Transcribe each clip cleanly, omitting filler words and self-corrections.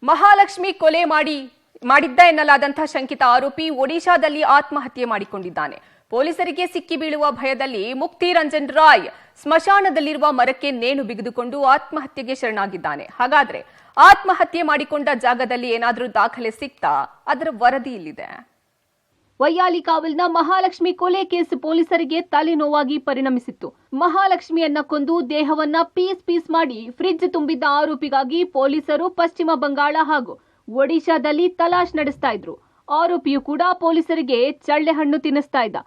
ಮಹಾಲಕ್ಷ್ಮಿ ಕೊಲೆ ಮಾಡಿದ್ದ ಎನ್ನಲಾದಂತಹ ಶಂಕಿತ ಆರೋಪಿ ಒಡಿಶಾದಲ್ಲಿ ಆತ್ಮಹತ್ಯೆ ಮಾಡಿಕೊಂಡಿದ್ದಾನೆ. ಪೊಲೀಸರಿಗೆ ಸಿಕ್ಕಿ ಬೀಳುವ ಭಯದಲ್ಲಿ ಮುಕ್ತಿ ರಂಜನ್ ರಾಯ್ ಸ್ಮಶಾನದಲ್ಲಿರುವ ಮರಕ್ಕೆ ನೇಣು ಬಿಗಿದುಕೊಂಡು ಆತ್ಮಹತ್ಯೆಗೆ ಶರಣಾಗಿದ್ದಾನೆ. ಹಾಗಾದ್ರೆ ಆತ್ಮಹತ್ಯೆ ಮಾಡಿಕೊಂಡ ಜಾಗದಲ್ಲಿ ಏನಾದರೂ ದಾಖಲೆ ಸಿಕ್ತಾ? ಅದರ ವರದಿ ಇಲ್ಲಿದೆ. ವೈಯಾಲಿಕಾವಲ್ನ ಮಹಾಲಕ್ಷ್ಮಿ ಕೊಲೆ ಕೇಸ್ ಪೊಲೀಸರಿಗೆ ತಲೆನೋವಾಗಿ ಪರಿಣಮಿಸಿತ್ತು. ಮಹಾಲಕ್ಷ್ಮಿಯನ್ನ ಕೊಂದು ದೇಹವನ್ನ ಪೀಸ್ ಮಾಡಿ ಫ್ರಿಡ್ಜ್ ತುಂಬಿದ್ದ ಆರೋಪಿಗಾಗಿ ಪೊಲೀಸರು ಪಶ್ಚಿಮ ಬಂಗಾಳ ಹಾಗೂ ಒಡಿಶಾದಲ್ಲಿ ತಲಾಶ್ ನಡೆಸ್ತಾ ಇದ್ರು. ಆರೋಪಿಯು ಕೂಡ ಪೊಲೀಸರಿಗೆ ಚಳ್ಳೆಹಣ್ಣು ತಿನ್ನಿಸ್ತಾ ಇದ್ದ.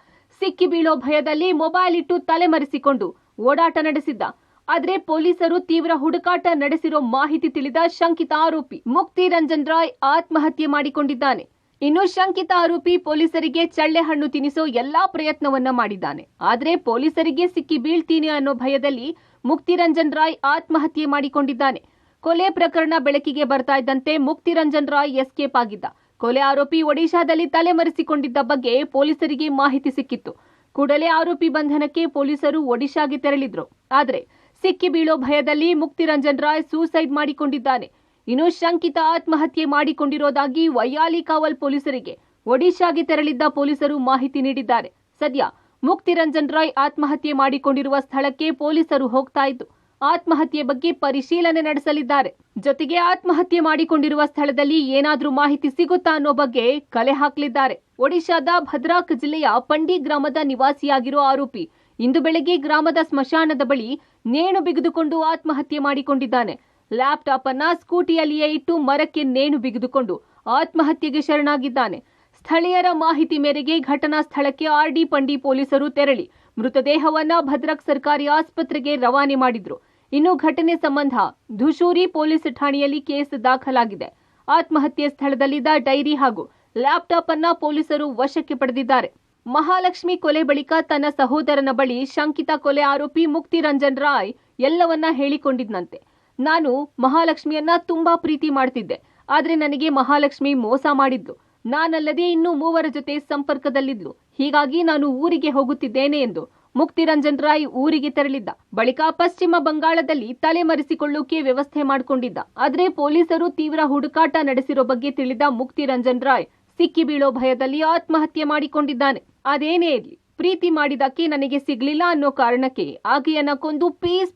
ಸಿಕ್ಕಿ ಬೀಳೋ ಭಯದಲ್ಲಿ ಮೊಬೈಲ್ ಇಟ್ಟು ತಲೆಮರೆಸಿಕೊಂಡು ಓಡಾಟ ನಡೆಸಿದ್ದ. ಆದ್ರೆ ಪೊಲೀಸರು ತೀವ್ರ ಹುಡುಕಾಟ ನಡೆಸಿರೋ ಮಾಹಿತಿ ತಿಳಿದ ಶಂಕಿತ ಆರೋಪಿ ಮುಕ್ತಿ ರಂಜನ್ ರಾಯ್ ಆತ್ಮಹತ್ಯೆ ಮಾಡಿಕೊಂಡಿದ್ದಾನೆ. ಇನ್ನು ಶಂಕಿತ ಆರೋಪಿ ಪೊಲೀಸರಿಗೆ ಚಳ್ಳೆಹಣ್ಣು ತಿನ್ನಿಸೋ ಎಲ್ಲಾ ಪ್ರಯತ್ನವನ್ನ ಮಾಡಿದ್ದಾನೆ. ಆದ್ರೆ ಪೊಲೀಸರಿಗೆ ಸಿಕ್ಕಿ ಬೀಳ್ತೀನಿ ಅನ್ನೋ ಭಯದಲ್ಲಿ ಮುಕ್ತಿ ರಂಜನ್ ರಾಯ್ ಆತ್ಮಹತ್ಯೆ ಮಾಡಿಕೊಂಡಿದ್ದಾನೆ. ಕೊಲೆ ಪ್ರಕರಣ ಬೆಳಕಿಗೆ ಬರ್ತಾ ಇದ್ದಂತೆ ಮುಕ್ತಿ ರಂಜನ್ ರಾಯ್ ಎಸ್ಕೇಪ್ ಆಗಿದ್ದ. ಕೊಲೆ ಆರೋಪಿ ಒಡಿಶಾದಲ್ಲಿ ತಲೆಮರೆಸಿಕೊಂಡಿದ್ದ ಬಗ್ಗೆ ಪೊಲೀಸರಿಗೆ ಮಾಹಿತಿ ಸಿಕ್ಕಿತ್ತು. ಕೂಡಲೇ ಆರೋಪಿ ಬಂಧನಕ್ಕೆ ಪೊಲೀಸರು ಒಡಿಶಾಗೆ ತೆರಳಿದ್ರು. ಆದ್ರೆ ಸಿಕ್ಕಿ ಬೀಳೋ ಭಯದಲ್ಲಿ ಮುಕ್ತಿ ರಂಜನ್ ರಾಯ್ ಸೂಸೈಡ್ ಮಾಡಿಕೊಂಡಿದ್ದಾನೆ. ಇನ್ನು ಶಂಕಿತ ಆತ್ಮಹತ್ಯೆ ಮಾಡಿಕೊಂಡಿರೋದಾಗಿ ವೈಯಾಲಿಕಾವಲ್ ಪೊಲೀಸರಿಗೆ ಒಡಿಶಾಗೆ ತೆರಳಿದ್ದ ಪೊಲೀಸರು ಮಾಹಿತಿ ನೀಡಿದ್ದಾರೆ. ಸದ್ಯ ಮುಕ್ತಿ ರಂಜನ್ ರಾಯ್ ಆತ್ಮಹತ್ಯೆ ಮಾಡಿಕೊಂಡಿರುವ ಸ್ಥಳಕ್ಕೆ ಪೊಲೀಸರು ಹೋಗ್ತಾ ಇದ್ದು ಆತ್ಮಹತ್ಯೆ ಬಗ್ಗೆ ಪರಿಶೀಲನೆ ನಡೆಸಲಿದ್ದಾರೆ. ಜೊತೆಗೆ ಆತ್ಮಹತ್ಯೆ ಮಾಡಿಕೊಂಡಿರುವ ಸ್ಥಳದಲ್ಲಿ ಏನಾದ್ರೂ ಮಾಹಿತಿ ಸಿಗುತ್ತಾ ಅನ್ನೋ ಬಗ್ಗೆ ಕಲೆ ಹಾಕಲಿದ್ದಾರೆ. ಒಡಿಶಾದ ಭದ್ರಾಕ್ ಜಿಲ್ಲೆಯ ಪಂಡಿ ಗ್ರಾಮದ ನಿವಾಸಿಯಾಗಿರೋ ಆರೋಪಿ ಇಂದು ಬೆಳಗ್ಗೆ ಗ್ರಾಮದ ಸ್ಮಶಾನದ ಬಳಿ ನೇಣು ಬಿಗಿದುಕೊಂಡು ಆತ್ಮಹತ್ಯೆ ಮಾಡಿಕೊಂಡಿದ್ದಾನೆ. ಲ್ಯಾಪ್ಟಾಪ್ ಅನ್ನ ಸ್ಕೂಟಿಯಲ್ಲಿಯೇ ಇಟ್ಟು ಮರಕ್ಕೆ ನೇಣು ಬಿಗಿದುಕೊಂಡು ಆತ್ಮಹತ್ಯೆಗೆ ಶರಣಾಗಿದ್ದಾನೆ. ಸ್ಥಳೀಯರ ಮಾಹಿತಿ ಮೇರೆಗೆ ಘಟನಾ ಸ್ಥಳಕ್ಕೆ ಆರ್ಡಿ ಪಂಡಿ ಪೊಲೀಸರು ತೆರಳಿ ಮೃತದೇಹವನ್ನ ಭದ್ರಕ್ ಸರ್ಕಾರಿ ಆಸ್ಪತ್ರೆಗೆ ರವಾನೆ ಮಾಡಿದ್ರು. ಇನ್ನು ಘಟನೆ ಸಂಬಂಧ ಧುಶೂರಿ ಪೊಲೀಸ್ ಠಾಣೆಯಲ್ಲಿ ಕೇಸ್ ದಾಖಲಾಗಿದೆ. ಆತ್ಮಹತ್ಯೆ ಸ್ಥಳದಲ್ಲಿದ್ದ ಡೈರಿ ಹಾಗೂ ಲ್ಯಾಪ್ಟಾಪ್ ಅನ್ನ ಪೊಲೀಸರು ವಶಕ್ಕೆ ಪಡೆದಿದ್ದಾರೆ. ಮಹಾಲಕ್ಷ್ಮಿ ಕೊಲೆ ಬಳಿಕ ತನ್ನ ಸಹೋದರನ ಬಳಿ ಶಂಕಿತ ಕೊಲೆ ಆರೋಪಿ ಮುಕ್ತಿ ರಂಜನ್ ರಾಯ್ ಎಲ್ಲವನ್ನ ಹೇಳಿಕೊಂಡಿದ್ನಂತೆ. ನಾನು ಮಹಾಲಕ್ಷ್ಮಿಯನ್ನ ತುಂಬಾ ಪ್ರೀತಿ ಮಾಡ್ತಿದ್ದೆ, ಆದ್ರೆ ನನಗೆ ಮಹಾಲಕ್ಷ್ಮಿ ಮೋಸ ಮಾಡಿದ್ಲು. ನಾನಲ್ಲದೆ ಇನ್ನೂ 3 ಜೊತೆ ಸಂಪರ್ಕದಲ್ಲಿದ್ಲು. ಹೀಗಾಗಿ ನಾನು ಊರಿಗೆ ಹೋಗುತ್ತಿದ್ದೇನೆ ಎಂದು ಮುಕ್ತಿ ರಂಜನ್ ರಾಯ್ ಊರಿಗೆ ತೆರಳಿದ್ದ. ಬಳಿಕ ಪಶ್ಚಿಮ ಬಂಗಾಳದಲ್ಲಿ ತಲೆಮರೆಸಿಕೊಳ್ಳೋಕೆ ವ್ಯವಸ್ಥೆ ಮಾಡಿಕೊಂಡಿದ್ದ. ಆದ್ರೆ ಪೊಲೀಸರು ತೀವ್ರ ಹುಡುಕಾಟ ನಡೆಸಿರೋ ಬಗ್ಗೆ ತಿಳಿದ ಮುಕ್ತಿ ರಂಜನ್ ರಾಯ್ ಸಿಕ್ಕಿ ಬೀಳೋ ಭಯದಲ್ಲಿ ಆತ್ಮಹತ್ಯೆ ಮಾಡಿಕೊಂಡಿದ್ದಾನೆ. ಅದೇನೇ ಇರ್ಲಿ, ಪ್ರೀತಿ ಮಾಡಿದಕ್ಕೆ ನನಗೆ ಸಿಗ್ಲಿಲ್ಲ ಅನ್ನೋ ಕಾರಣಕ್ಕೆ ಆಕೆಯನ್ನ ಕೊಂದು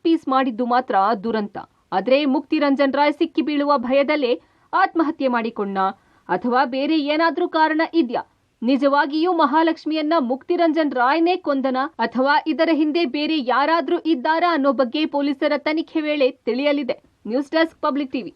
ಪೀಸ್ ಮಾಡಿದ್ದು ಮಾತ್ರ ದುರಂತ. ಆದ್ರೆ ಮುಕ್ತಿ ರಂಜನ್ ರಾಯ್ ಸಿಕ್ಕಿ ಬೀಳುವ ಭಯದಲ್ಲೇ ಆತ್ಮಹತ್ಯೆ ಮಾಡಿಕೊಂಡ ಅಥವಾ ಬೇರೆ ಏನಾದ್ರೂ ಕಾರಣ ಇದ್ಯಾ? ನಿಜವಾಗಿಯೂ ಮಹಾಲಕ್ಷ್ಮಿಯನ್ನ ಮುಕ್ತಿ ರಂಜನ್ ರಾಯ್ನೇ ಕೊಂದನ ಅಥವಾ ಇದರ ಹಿಂದೆ ಬೇರೆ ಯಾರಾದ್ರೂ ಇದ್ದಾರಾ ಅನ್ನೋ ಬಗ್ಗೆ ಪೊಲೀಸರ ತನಿಖೆ ವೇಳೆ ತಿಳಿಯಲಿದೆ. News desk, public TV.